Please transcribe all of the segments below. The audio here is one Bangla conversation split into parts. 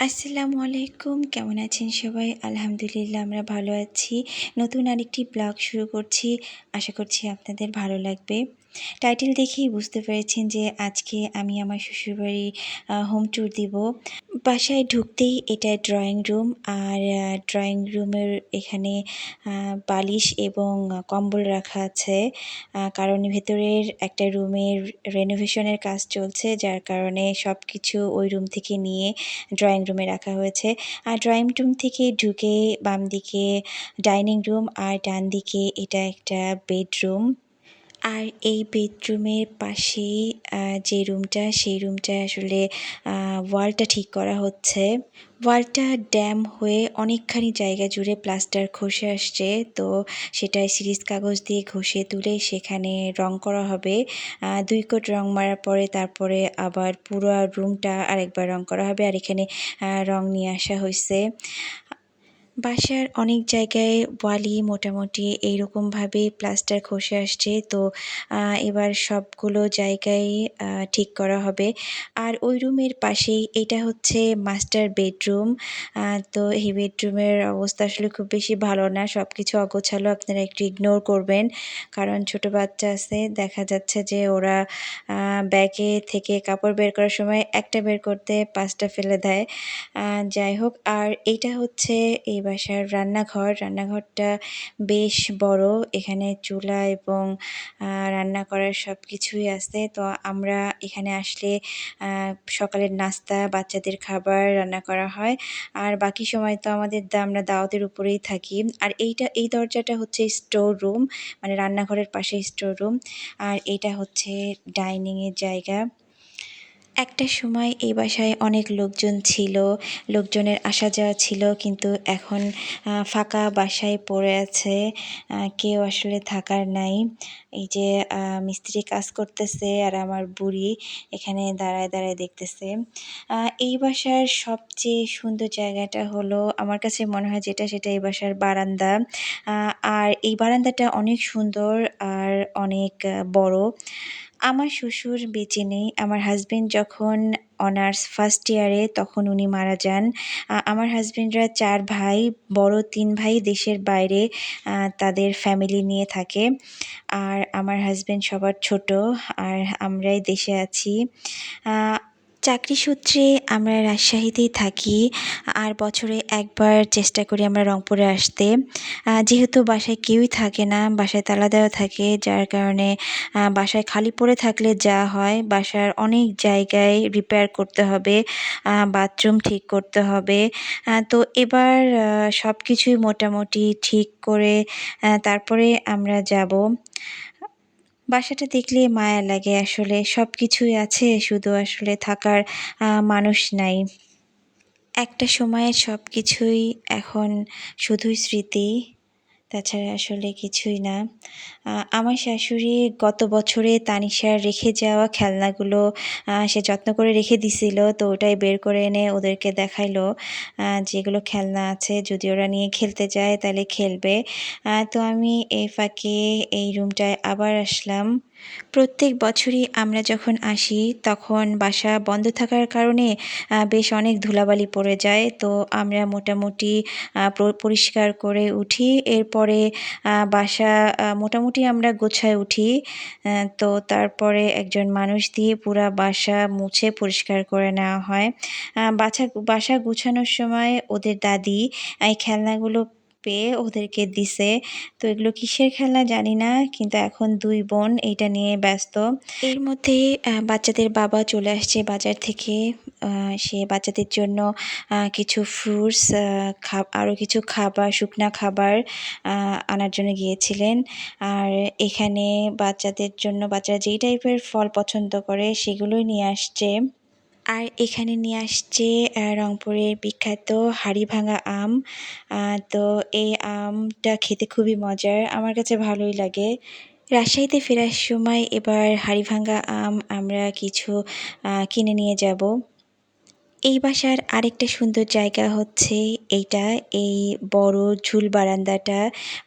আসসালামু আলাইকুম। কেমন আছেন সবাই? আলহামদুলিল্লাহ আমরা ভালো আছি। নতুন আরেকটি ব্লগ শুরু করছি। আশা করছি আপনাদের ভালো লাগবে। টাইটেল দেখেই বুঝতে পেরেছেন যে আজকে আমি আমার শ্বশুরবাড়ি হোম ট্যুর দিব। বাসায় ঢুকতেই এটা ড্রয়িং রুম। আর ড্রয়িং রুমের এখানে বালিশ এবং কম্বল রাখা আছে। কারণ ভেতরের একটা রুমের রেনোভেশনের কাজ চলছে, যার কারণে সবকিছু ওই রুম থেকে নিয়ে ড্রয়িং রুমে রাখা হয়েছে। আর ড্রয়িং রুম থেকে ঢুকে বাম দিকে ডাইনিং রুম আর ডান দিকে এটা একটা বেডরুম। আর এই বেডরুমের পাশেই যে রুমটা, সেই রুমটায় আসলে ওয়ালটা ঠিক করা হচ্ছে। ওয়ালটা ড্যাম হয়ে অনেকখানি জায়গা জুড়ে প্লাস্টার খসে আসছে, তো সেটাই সিরিজ কাগজ দিয়ে ঘষে তুলে সেখানে রং করা হবে। ২ কোট রং মারার পরে তারপরে আবার পুরো রুমটা আরেকবার রং করা হবে। আর এখানে রং নিয়ে আসা হইছে। বাসার অনেক জায়গায় ওয়ালই মোটামুটি এইরকমভাবে প্লাস্টার খসে আসছে, তো এবার সবগুলো জায়গায় ঠিক করা হবে। আর ওই রুমের পাশেই এটা হচ্ছে মাস্টার বেডরুম। তো এই বেডরুমের অবস্থা আসলে খুব বেশি ভালো না, সব কিছু অগোছালো, আপনারা একটু ইগনোর করবেন। কারণ ছোট বাচ্চা আছে, দেখা যাচ্ছে যে ওরা ব্যাগে থেকে কাপড় বের করার সময় একটা বের করতে ৫টা ফেলে দেয়। যাই হোক, আর এইটা হচ্ছে এই বাসার রান্নাঘর। রান্নাঘরটা বেশ বড়। এখানে চুলা এবং রান্না করার সব কিছুই আছে। তো আমরা এখানে আসলে সকালের নাস্তা, বাচ্চাদের খাবার রান্না করা হয়। আর বাকি সময় তো আমরা দাওয়াতের উপরেই থাকি। আর এই দরজাটা হচ্ছে স্টোর রুম, মানে রান্নাঘরের পাশে স্টোর রুম। আর এইটা হচ্ছে ডাইনিংয়ের জায়গা। একটা সময় এই বাসায় অনেক লোকজন ছিল, লোকজনের আসা যাওয়া ছিল, কিন্তু এখন ফাঁকা বাসায় পড়ে আছে, কেউ আসলে থাকার নাই। এই যে মিস্ত্রি কাজ করতেছে আর আমার বুড়ি এখানে দাঁড়ায় দাঁড়ায় দেখতেছে। এই বাসার সবচেয়ে সুন্দর জায়গাটা হলো আমার কাছে মনে হয় যেটা, সেটা এই বাসার বারান্দা। আর এই বারান্দাটা অনেক সুন্দর আর অনেক বড়। আমার শ্বশুর বেঁচে নেই। আমার হাসব্যান্ড যখন অনার্স ফার্স্ট ইয়ারে তখন উনি মারা যান। আমার হাসব্যান্ডরা ৪ ভাই, বড় ৩ ভাই দেশের বাইরে তাদের ফ্যামিলি নিয়ে থাকে। আর আমার হাসব্যান্ড সবার ছোট, আর আমরাই দেশে আছি। আ চাকরি সূত্রে আমরা রাজশাহীতেই থাকি। আর বছরে একবার চেষ্টা করি আমরা রংপুরে আসতে। যেহেতু বাসায় কেউই থাকে না, বাসায় তালা দেওয়া থাকে, যার কারণে বাসায় খালি পড়ে থাকলে যা হয়, বাসার অনেক জায়গায় রিপেয়ার করতে হবে, বাথরুম ঠিক করতে হবে। তো এবার সবকিছুই মোটামুটি ঠিক করে তারপরে আমরা যাব। বাসাটা দেখলে মায়া লাগে আসলে, সবকিছুই আছে, শুধু আসলে থাকার মানুষ নাই। একটা সময়ের সবকিছুই এখন শুধুই স্মৃতি, তাছাড়া আসলে কিছুই না। আমার শাশুড়ি গত বছরে তানিশার রেখে যাওয়া খেলনাগুলো সে যত্ন করে রেখে দিছিল, তো ওটাই বের করে এনে ওদেরকে দেখাইলো যেগুলো খেলনা আছে, যদি ওরা নিয়ে খেলতে যায় তাহলে খেলবে। তো আমি এই ফাঁকে এই রুমটায় আবার আসলাম। প্রত্যেক বছরই আমরা যখন আসি তখন বাসা বন্ধ থাকার কারণে বেশ অনেক ধুলাবালি পড়ে যায়, তো আমরা মোটামুটি পরিষ্কার করে উঠি। এরপরে বাসা মোটামুটি আমরা গোছায় উঠি। তো তারপরে একজন মানুষ দিয়ে পুরা বাসা মুছে পরিষ্কার করে নেওয়া হয়। বাসা গুছানোর সময় ওদের দাদি এই খেলনাগুলো পেয়ে ওদেরকে দিছে। তো এগুলো কিসের খেলনা জানি না, কিন্তু এখন ২ বোন এইটা নিয়ে ব্যস্ত। এর মধ্যে বাচ্চাদের বাবা চলে আসছে বাজার থেকে। সে বাচ্চাদের জন্য কিছু ফ্রুটস, আরও কিছু খাবার, শুকনা খাবার আনার জন্য গিয়েছিলেন। আর এখানে বাচ্চাদের জন্য বাচ্চারা যেই টাইপের ফল পছন্দ করে সেগুলোই নিয়ে আসছে। আর এখানে নিয়ে আসছে রংপুরের বিখ্যাত হাড়িভাঙা আম। তো এই আমটা খেতে খুবই মজার, আমার কাছে ভালোই লাগে। রাজশাহীতে ফেরার সময় এবার হাড়িভাঙা আম আমরা কিছু কিনে নিয়ে যাব। এই বাসার আরেকটা সুন্দর জায়গা হচ্ছে এইটা, এই বড় ঝুল বারান্দাটা।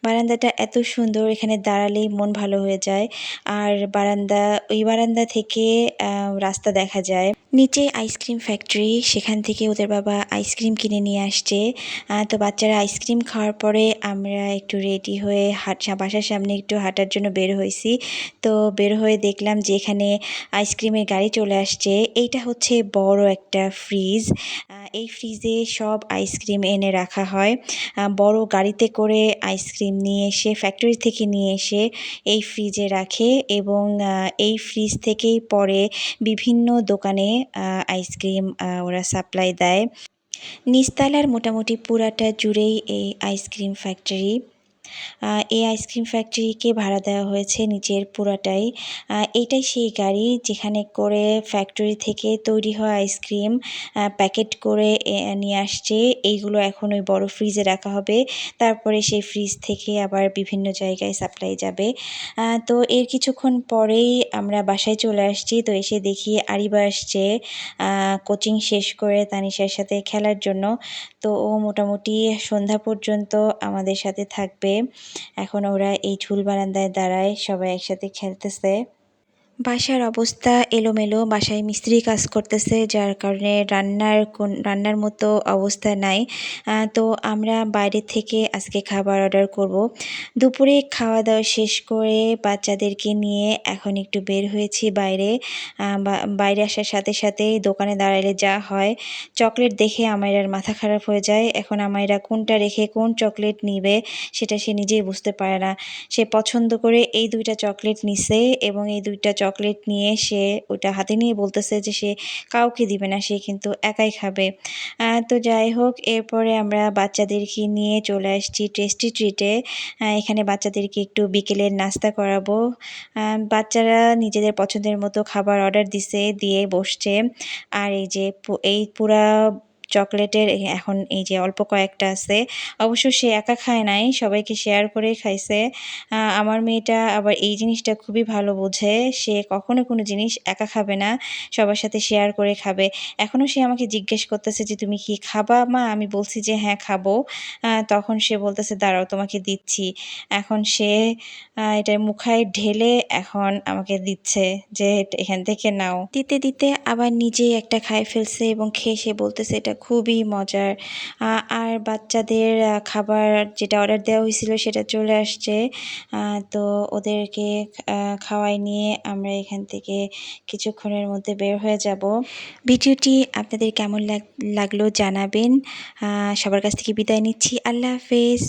বারান্দাটা এত সুন্দর, এখানে দাঁড়ালেই মন ভালো হয়ে যায়। আর ওই বারান্দা থেকে রাস্তা দেখা যায়। নিচে আইসক্রিম ফ্যাক্টরি, সেখান থেকে ওদের বাবা আইসক্রিম কিনে নিয়ে আসছে। তো বাচ্চারা আইসক্রিম খাওয়ার পরে আমরা একটু রেডি হয়ে বাসার সামনে একটু হাঁটার জন্য বের হয়েছি। তো বের হয়ে দেখলাম যে এখানে আইসক্রিমের গাড়ি চলে আসছে। এইটা হচ্ছে বড় একটা ফ্রিজ। এই ফ্রিজে সব আইসক্রিম এনে রাখা হয়। বড় গাড়িতে করে আইসক্রিম নিয়ে এসে ফ্যাক্টরি থেকে নিয়ে এসে এই ফ্রিজে রাখে এবং এই ফ্রিজ থেকেই পরে বিভিন্ন দোকানে আইসক্রিম ওরা সাপ্লাই দেয়। নিচতলার মোটামুটি পুরাটা জুড়েই এই আইসক্রিম ফ্যাক্টরি। এই আইসক্রিম ফ্যাক্টরিকে ভাড়া দেওয়া হয়েছে নিচের পুরাটাই। এইটাই সেই গাড়ি যেখানে করে ফ্যাক্টরি থেকে তৈরি হওয়া আইসক্রিম প্যাকেট করে নিয়ে আসছে। এইগুলো এখন ওই বড় ফ্রিজে রাখা হবে। তারপরে সেই ফ্রিজ থেকে আবার বিভিন্ন জায়গায় সাপ্লাই যাবে। তো এর কিছুক্ষণ পরেই আমরা বাসায় চলে আসছি। তো এসে দেখি আরিবা আসছে কোচিং শেষ করে তানিশার সাথে খেলার জন্য। তো ও মোটামুটি সন্ধ্যা পর্যন্ত আমাদের সাথে থাকবে। এখন ওরা এই ঝুল বারান্দায় দাঁড়ায়, সবাই একসাথে খেলতেছে। বাসার অবস্থা এলোমেলো, বাসায় মিস্ত্রি কাজ করতেছে যার কারণে রান্নার মতো অবস্থা নাই। তো আমরা বাইরে থেকে আজকে খাবার অর্ডার করব। দুপুরে খাওয়া দাওয়া শেষ করে বাচ্চাদেরকে নিয়ে এখন একটু বের হয়েছি বাইরে। বাইরে আসার সাথে সাথেই দোকানে দাঁড়াইলে যা হয়, চকলেট দেখে আমাইরার মাথা খারাপ হয়ে যায়। এখন আমাইরা কোনটা রেখে কোন চকলেট নিবে সেটা সে নিজেই বুঝতে পারে না। সে পছন্দ করে এই ২টা চকলেট নিছে এবং এই ২টা চকলেট নিয়ে সে ওটা হাতে নিয়ে বলতেছে যে সে কাউকে দিবে না, সে কিন্তু একাই খাবে। তো যাই হোক, এরপরে আমরা বাচ্চাদেরকে নিয়ে চলে আসছি টেস্টি ট্রিটে। এখানে বাচ্চাদেরকে একটু বিকেলের নাস্তা করাবো। বাচ্চারা নিজেদের পছন্দের মতো খাবার অর্ডার দিছে, দিয়ে বসছে। আর এই যে এই পুরা চকলেটের এখন এই যে অল্প কয়েকটা আছে। অবশ্য সে একা খায় নাই, সবাইকে শেয়ার করে খাইছে। আমার মেয়েটা আবার এই জিনিসটা খুবই ভালো বোঝে। সে কখনো কোনো জিনিস একা খাবে না, সবার সাথে শেয়ার করে খাবে। এখনও সে আমাকে জিজ্ঞেস করতেছে যে, "তুমি কি খাবা মা?" আমি বলছি যে, "হ্যাঁ, খাবো।" তখন সে বলতেছে, "দাঁড়াও তোমাকে দিচ্ছি।" এখন সে এটা মুখায় ঢেলে এখন আমাকে দিচ্ছে যে, "এখান থেকে নাও।" দিতে, দিতে আবার নিজেই একটা খায় ফেলছে এবং খেয়ে সে বলতেছে, "এটা খুবই মজার।" আর বাচ্চাদের খাবার যেটা অর্ডার দেওয়া হয়েছিল সেটা চলে আসছে। তো ওদেরকে খাওয়াই নিয়ে আমরা এখান থেকে কিছুক্ষণের মধ্যে বের হয়ে যাব। ভিডিওটি আপনাদের কেমন লাগলো জানাবেন। সবার কাছ থেকে বিদায় নিচ্ছি। আল্লাহ হাফেজ।